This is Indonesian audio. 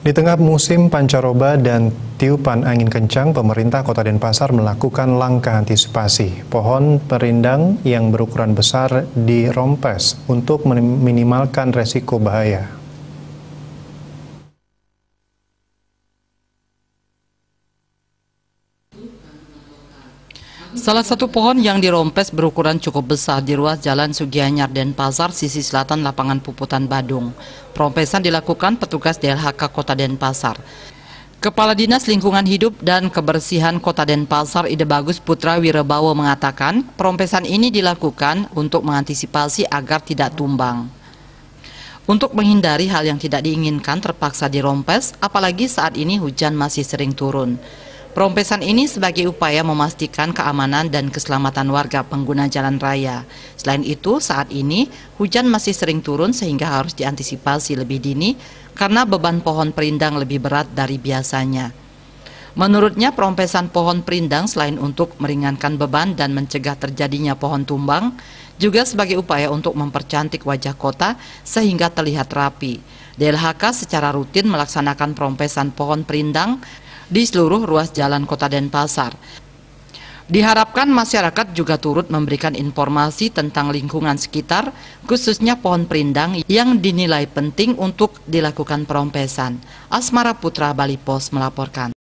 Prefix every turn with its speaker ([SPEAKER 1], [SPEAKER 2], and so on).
[SPEAKER 1] Di tengah musim pancaroba dan tiupan angin kencang, pemerintah Kota Denpasar melakukan langkah antisipasi. Pohon perindang yang berukuran besar dirompes untuk meminimalkan resiko bahaya.
[SPEAKER 2] Salah satu pohon yang dirompes berukuran cukup besar di ruas Jalan Sugianyar Denpasar, sisi selatan lapangan Puputan Badung. Perompesan dilakukan petugas DLHK Kota Denpasar. Kepala Dinas Lingkungan Hidup dan Kebersihan Kota Denpasar, Ide Bagus Putra Wirabawo mengatakan, perompesan ini dilakukan untuk mengantisipasi agar tidak tumbang. Untuk menghindari hal yang tidak diinginkan terpaksa dirompes, apalagi saat ini hujan masih sering turun. Perompesan ini sebagai upaya memastikan keamanan dan keselamatan warga pengguna jalan raya. Selain itu, saat ini hujan masih sering turun sehingga harus diantisipasi lebih dini karena beban pohon perindang lebih berat dari biasanya. Menurutnya, perompesan pohon perindang selain untuk meringankan beban dan mencegah terjadinya pohon tumbang, juga sebagai upaya untuk mempercantik wajah kota sehingga terlihat rapi. DLHK secara rutin melaksanakan perompesan pohon perindang di seluruh ruas jalan Kota Denpasar. Diharapkan masyarakat juga turut memberikan informasi tentang lingkungan sekitar, khususnya pohon perindang yang dinilai penting untuk dilakukan perompesan. Asmara Putra, Bali Pos melaporkan.